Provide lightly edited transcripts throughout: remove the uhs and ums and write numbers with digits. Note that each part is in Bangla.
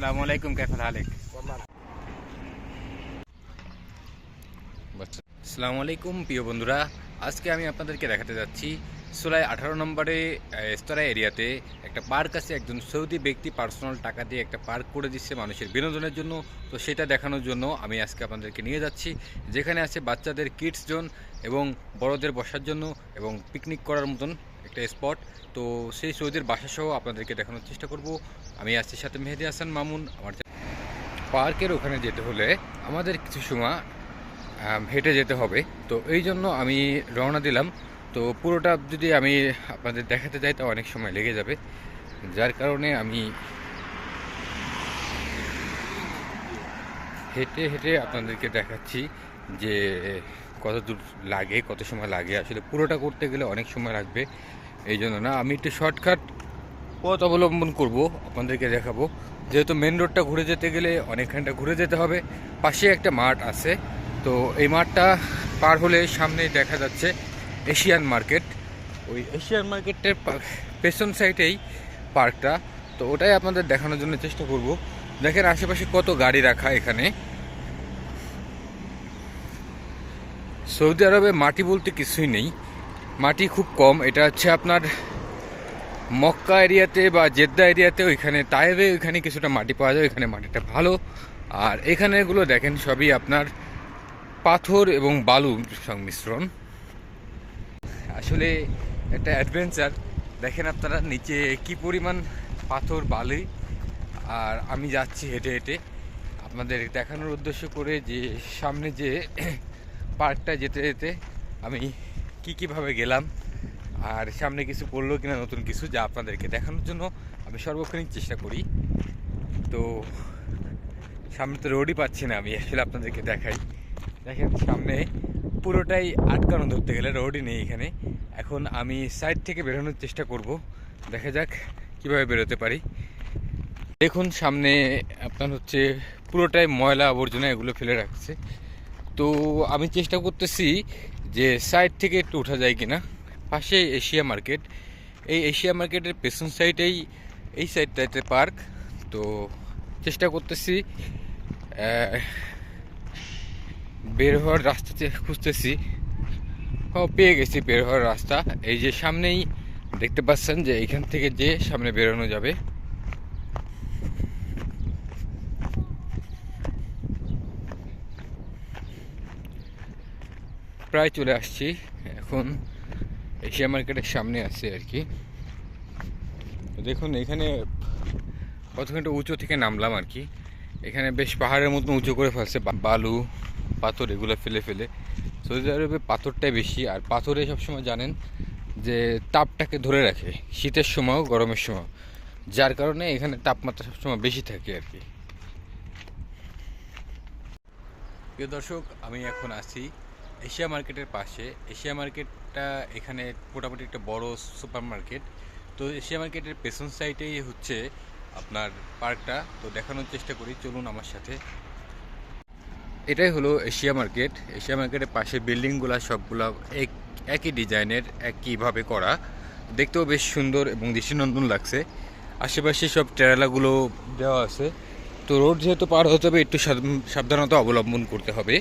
अस्सलाम वालेकुम, कैफल हालिक? আসসালামু আলাইকুম প্রিয় বন্ধুরা, আজকে আমি আপনাদেরকে দেখাতে যাচ্ছি সোলাই 18 নম্বরে স্তরা এরিয়াতে একটা পার্ক আছে। একজন সৌদি ব্যক্তি পার্সোনাল টাকা দিয়ে একটা পার্ক করে দিচ্ছে মানুষের বিনোদনের জন্য। তো সেটা দেখানোর জন্য আমি আজকে আপনাদেরকে নিয়ে যাচ্ছি, যেখানে আছে বাচ্চাদের কিডস জোন এবং বড়দের বসার জন্য এবং পিকনিক করার মতন একটা স্পট। তো সেই সৌদির বাসাসহ আপনাদেরকে দেখানোর চেষ্টা করব। আমি আছি সাথে মেহেদি হাসান মামুন। আমার পার্কের ওখানে যেতে হলে আমাদের কিছু সময় হেঁটে যেতে হবে। তো এই জন্য আমি রওনা দিলাম। তো পুরোটা যদি আমি আপনাদের দেখাতে যাই তা অনেক সময় লেগে যাবে, যার কারণে আমি হেঁটে হেঁটে আপনাদেরকে দেখাচ্ছি যে কত দূর লাগে, কত সময় লাগে। আসলে পুরোটা করতে গেলে অনেক সময় লাগবে, এই জন্য না আমি একটু শর্টকাট পথ অবলম্বন করব, আপনাদেরকে দেখাবো। যেহেতু মেন রোডটা ঘুরে যেতে গেলে অনেকখানটা ঘুরে যেতে হবে। পাশে একটা মাঠ আছে, তো এই মাঠটা পার হলে সামনে দেখা যাচ্ছে এশিয়ান মার্কেট। ওই এশিয়ান মার্কেটের পেছন সাইডেই পার্কটা। তো ওটাই আপনাদের দেখানোর জন্য চেষ্টা করব। দেখেন আশেপাশে কত গাড়ি রাখা এখানে। সৌদি আরবে মাটি বলতে কিছুই নেই, মাটি খুব কম। এটা হচ্ছে আপনার মক্কা এরিয়াতে বা জেদ্দা এরিয়াতে, ওইখানে তায়েবে ওইখানে কিছুটা মাটি পাওয়া যায়, ওইখানে মাটিটা ভালো। আর এখানেগুলো দেখেন সবই আপনার পাথর এবং বালু সংমিশ্রণ। আসলে একটা অ্যাডভেঞ্চার। দেখেন আপনারা নিচে কি পরিমাণ পাথর বালি, আর আমি যাচ্ছি হেঁটে হেঁটে আপনাদের দেখানোর উদ্দেশ্য করে যে সামনে যে পার্কটা যেতে যেতে আমি কীভাবে গেলাম, আর সামনে কিছু পড়লো কিনা নতুন কিছু, যা আপনাদেরকে দেখানোর জন্য আমি সর্বক্ষণিক চেষ্টা করি। তো সামনে তো রোডই পাচ্ছি না আমি, আসলে আপনাদেরকে দেখাই। দেখেন সামনে পুরোটাই আটকানো, ধরতে গেলে রোডই নেই এখানে। এখন আমি সাইড থেকে বেরোনোর চেষ্টা করব, দেখা যাক কিভাবে বেরোতে পারি। দেখুন সামনে আপনার হচ্ছে পুরোটাই ময়লা আবর্জনা এগুলো ফেলে রাখছে। তো আমি চেষ্টা করতেছি যে সাইড থেকে একটু ওঠা যায় কিনা। পাশে এশিয়া মার্কেট, এই এশিয়া মার্কেটের পেছন সাইডেই এই সাইডটাতে পার্ক। তো চেষ্টা করতেছি বের হওয়ার রাস্তা খুঁজতেছি। পেয়ে গেছি বের হওয়ার রাস্তা। এই যে সামনেই দেখতে পাচ্ছেন যে এইখান থেকে যে সামনে বেরোনো যাবে। প্রায় চলে আসছি, এখন এশিয়া মার্কেটের সামনে আছে আর কি। দেখুন এখানে কতখানি উঁচু থেকে নামলাম আর কি। এখানে বেশ পাহাড়ের মতন উঁচু করে ফেলছে, বালু পাথর এগুলো ফেলে ফেলে। সৌদি আরবে পাথরটাই বেশি, আর পাথরে সবসময় জানেন যে তাপটাকে ধরে রাখে শীতের সময়ও গরমের সময়, যার কারণে এখানে তাপমাত্রা সবসময় বেশি থাকে আর কি। প্রিয় দর্শক, আমি এখন আছি এশিয়া মার্কেটের পাশে। এশিয়া মার্কেটটা এখানে মোটামুটি একটা বড় সুপার মার্কেট। তো এশিয়া মার্কেটের পেছন সাইডেই হচ্ছে আপনার পার্কটা। তো দেখানোর চেষ্টা করি, চলুন আমার সাথে। এটাই হলো এশিয়া মার্কেট। এশিয়া মার্কেটের পাশে বিল্ডিংগুলো সবগুলো একই ডিজাইনের, একইভাবে করা, দেখতেও বেশ সুন্দর এবং দৃষ্টিনন্দন লাগছে। আশেপাশে সব ট্রেলাগুলো দেওয়া আছে। তো রোড যেহেতু পার হতে হবে, একটু সাবধানতা অবলম্বন করতে হবে।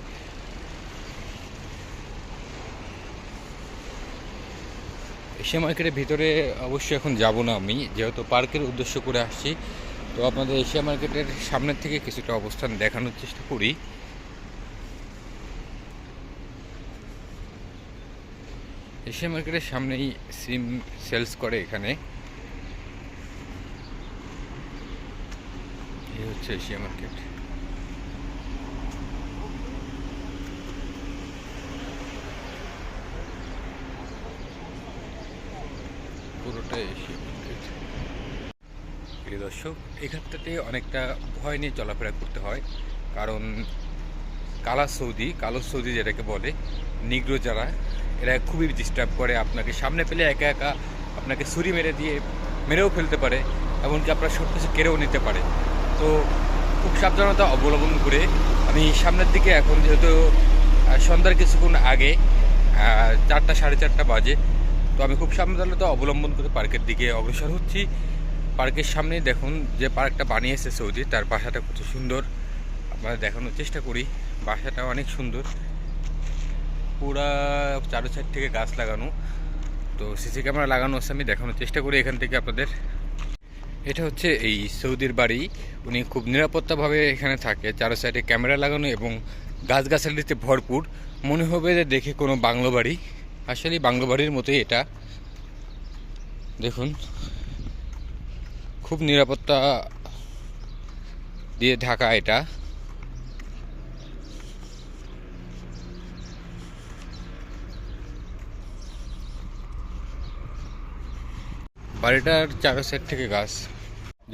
এশিয়া মার্কেটের ভিতরে অবশ্যই এখন যাব না আমি, যেহেতু পার্কের উদ্দেশ্য করে আসছি। তো আপনাদের এশিয়া মার্কেটের সামনের থেকে কিছুটা অবস্থান দেখানোর চেষ্টা করি। এশিয়া মার্কেটের সামনেই সিম সেলস করে এখানে। এই হচ্ছে এশিয়া মার্কেট। পুরোটাই এশিয়া মার্কেট। প্রিয় দর্শক, এখানটাতে অনেকটা ভয় নিয়ে চলাফেরা করতে হয়, কারণ কালো সৌদি যেটাকে বলে, নিগ্রো যারা, এরা খুবই ডিস্টার্ব করে। আপনাকে সামনে পেলে একা একা আপনাকে ছুরি মেরেও ফেলতে পারে, এমনকি আপনার সব কিছু কেড়েও নিতে পারে। তো খুব সাবধানতা অবলম্বন করে আমি সামনের দিকে, এখন যেহেতু সন্ধ্যার কিছুক্ষণ আগে 4টা সাড়ে 4টা বাজে, তো আমি খুব সাবধানতা অবলম্বন করে পার্কের দিকে অগ্রসর হচ্ছি। পার্কের সামনে দেখুন যে পার্কটা বানিয়েছে সৌদি, তার বাসাটা কত সুন্দর আপনারা দেখানোর চেষ্টা করি। বাসাটা অনেক সুন্দর, পুরা চারো সাইড থেকে গাছ লাগানো, তো সিসি ক্যামেরা লাগানো আছে, আমি দেখানোর চেষ্টা করি এখান থেকে আপনাদের। এটা হচ্ছে এই সৌদির বাড়ি, উনি খুব নিরাপত্তাভাবে এখানে থাকে, চারো সাইডে ক্যামেরা লাগানো এবং গাছগাছালিতে ভরপুর। মনে হবে যে দেখে কোনো বাংলো বাড়ি, আসলে বাংলো বাড়ির মতোই এটা। দেখুন খুব নিরাপত্তা দিয়ে ঢাকা এটা। বাড়িটার চারো সাইড থেকে গাছ,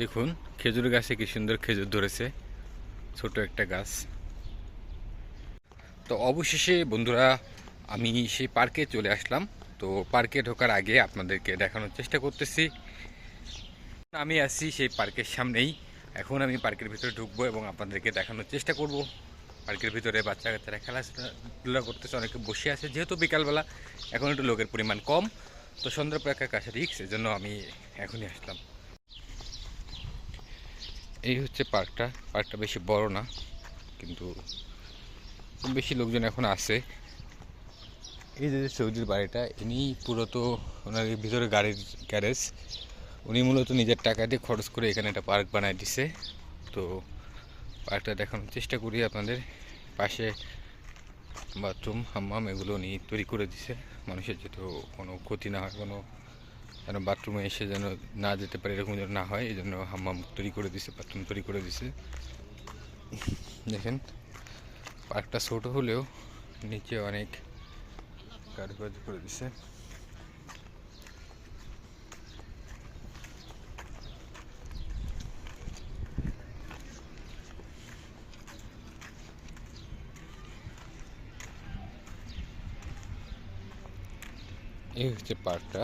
দেখুন খেজুর গাছে কি সুন্দর খেজুর ধরেছে, ছোট একটা গাছ। তো অবশেষে বন্ধুরা আমি সেই পার্কে চলে আসলাম। তো পার্কে ঢোকার আগে আপনাদেরকে দেখানোর চেষ্টা করতেছি, আমি আছি সেই পার্কের সামনেই। এখন আমি পার্কের ভিতরে ঢুকবো এবং আপনাদেরকে দেখানোর চেষ্টা করব। পার্কের ভিতরে বাচ্চা কাচ্চারা খেলাধুলা করতেছে, অনেকে বসে আছে, যেহেতু বিকালবেলা এখন একটু লোকের পরিমাণ কম, তো সন্ধ্যা প্রায় কাছে রিক্স, এজন্য আমি এখনই আসলাম। এই হচ্ছে পার্কটা, পার্কটা বেশি বড় না, কিন্তু খুব বেশি লোকজন এখন আছে। এই যে সৌদির বাড়িটা, ইনি পুরো ওনার ভিতরে গাড়ির গ্যারেজ, উনি মূলত নিজের টাকা দিয়ে খরচ করে এখানে একটা পার্ক বানায় দিছে। তো পার্কটা দেখানোর চেষ্টা করি আপনাদের। পাশে বাথরুম হাম্মাম এগুলো উনি তৈরি করে দিছে, মানুষের যাতে কোনো ক্ষতি না হয়, কোনো যেন বাথরুমে এসে যেন না যেতে পারে এরকম যেন না হয়, এই জন্য হাম্মাম তৈরি করে দিছে, বাথরুম তৈরি করে দিছে। দেখেন পার্কটা ছোট হলেও নিচে অনেক কারুকাজ করে দিছে। এই হচ্ছে পার্কটা।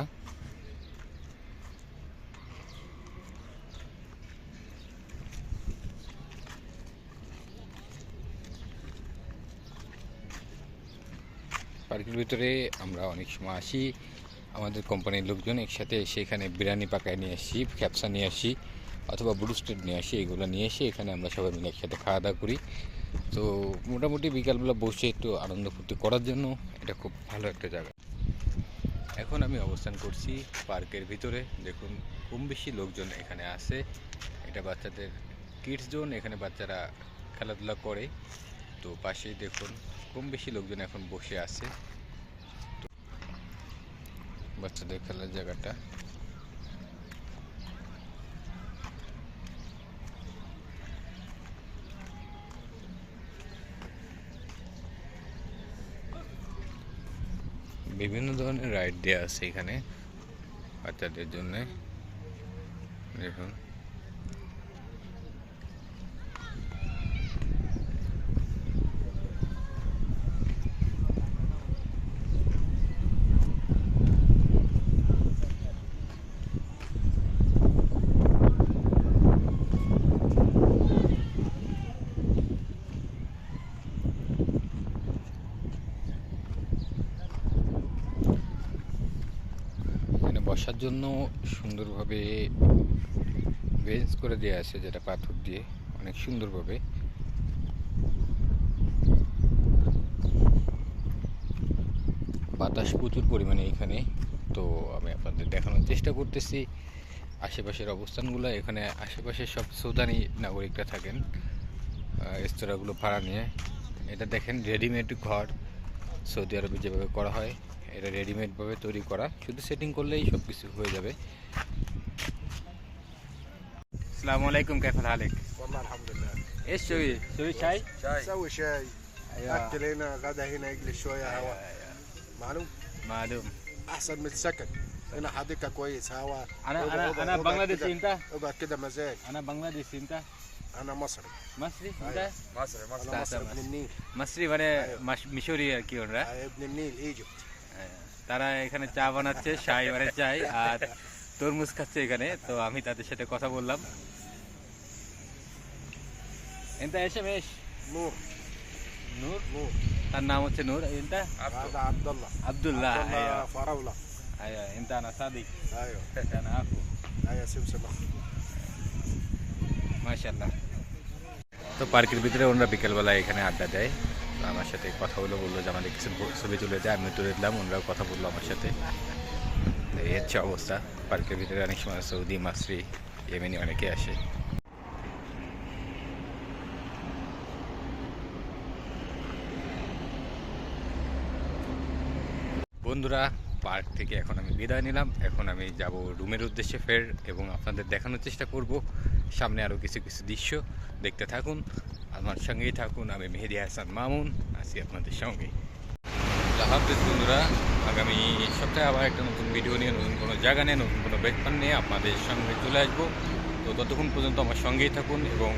পার্কের ভিতরে আমরা অনেক সময় আসি, আমাদের কোম্পানির লোকজন একসাথে এসে এখানে বিরিয়ানি পাকায় নিয়ে আসি, খ্যাপসা নিয়ে আসি, অথবা ব্রুস্টেড নিয়ে আসি, এগুলো নিয়ে এসে এখানে আমরা সবাই মিলে একসাথে খাওয়া দাওয়া করি। তো মোটামুটি বিকালবেলা বসে একটু আনন্দ ফুর্তি করার জন্য এটা খুব ভালো একটা জায়গা। এখন আমি অবস্থান করছি পার্কের ভিতরে, দেখুন কম বেশি লোকজন এখানে আছে। এটা বাচ্চাদের কিডস জোন, এখানে বাচ্চারা খেলাধুলা করে। তো পাশেই দেখুন কম বেশি লোকজন এখন বসে আছে, বাচ্চাদের খেলার জায়গাটা। বিভিন্ন ধরনের রাইড দেওয়া আছে এখানে বাচ্চাদের জন্য, দেখুন। বসার জন্য সুন্দরভাবে বেঞ্চ করে দেওয়া আছে, যেটা পাথর দিয়ে অনেক সুন্দরভাবে। বাতাস প্রচুর পরিমাণে এখানে। তো আমি আপনাদের দেখানোর চেষ্টা করতেছি আশেপাশের অবস্থানগুলো। এখানে আশেপাশে সব সৌদানি নাগরিকরা থাকেন রেস্তোরাঁগুলো ভাড়া নিয়ে। এটা দেখেন রেডিমেড ঘর, সৌদি আরবে যেভাবে করা হয় এটা রেডিমেডভাবে তৈরি করা, শুধু সেটিং করলেই সব কিছু হয়ে যাবে। আসসালামু আলাইকুম, كيف حالك؟ والله الحمد لله. ايش تسوي؟ تسوي شاي؟ سوي شاي. ايوه اكل هنا غدا هنا يجلس شويه هواء. معلوم. معلوم. احسن من السكن. هنا حديقه كويس هواء. انا بنغلاديشي انت؟ اقعد كده مزاج. انا بنغلاديشي انت؟ انا مصري. مصري انت؟ مصري انا مصري ابن النيل. مصري মানে মিশরি আর কি ওরা, ابن النيل ايجيبت. তারা এখানে চা বানাচ্ছে, শাই মানে চাই, আর তরমুজ খাচ্ছে এখানে। তো আমি তাদের সাথে কথা বললাম। انت ايش ايش؟ نور. নূর, نور. তার নাম হচ্ছে নূর। انت؟ هذا عبد الله. আব্দুল্লাহ। عبد الله ايوه فراوله. ايوه انت انا صادق. ايوه. انا اخو. ايوه سمسم. মাশাআল্লাহ। তো পার্কের ভিতরে ওনারা বিকেলবেলায় এখানে আড্ডা দেয়। তো আমার সাথে কথা বললো যে আমাদের কিছু ছবি তুলে দেয়, আমি তুলে দিলাম, ওনারাও কথা বললো আমার সাথে। তো এই হচ্ছে অবস্থা। পার্কের ভিতরে অনেক সময় সৌদি, মাসরি, ইয়েমেনি অনেকে আসে। বন্ধুরা, পার্ক থেকে এখন আমি বিদায় নিলাম। এখন আমি যাব রুমের উদ্দেশ্যে ফের, এবং আপনাদের দেখানোর চেষ্টা করব সামনে আরও কিছু কিছু দৃশ্য। দেখতে থাকুন, আমার সঙ্গেই থাকুন। আমি মেহেদী হাসান মামুন আছি আপনাদের সঙ্গে। আল্লাহ হাফেজ বন্ধুরা। আগামী সপ্তাহে আবার একটা নতুন ভিডিও নিয়ে, নতুন কোনো জায়গা নিয়ে, নতুন কোনো ব্যাকগ্রাউন্ড নিয়ে আপনাদের সঙ্গে চলে আসবো। তো ততক্ষণ পর্যন্ত আমার সঙ্গেই থাকুন, এবং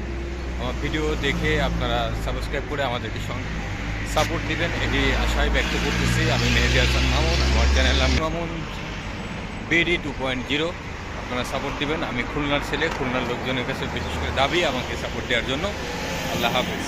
আমার ভিডিও দেখে আপনারা সাবস্ক্রাইব করে আমাদেরকে সাপোর্ট দিবেন, এটি আশায় ব্যক্ত করতেছি। আমি মেহেদী হাসান মামুন, আমার চ্যানেল নাম মামুন BD 2.0। আপনারা সাপোর্ট দিবেন। আমি খুলনার ছেলে, খুলনার লোকজনের কাছে বিশেষ করে দাবি আমাকে সাপোর্ট দেওয়ার জন্য। আল্লাহ হাফেজ।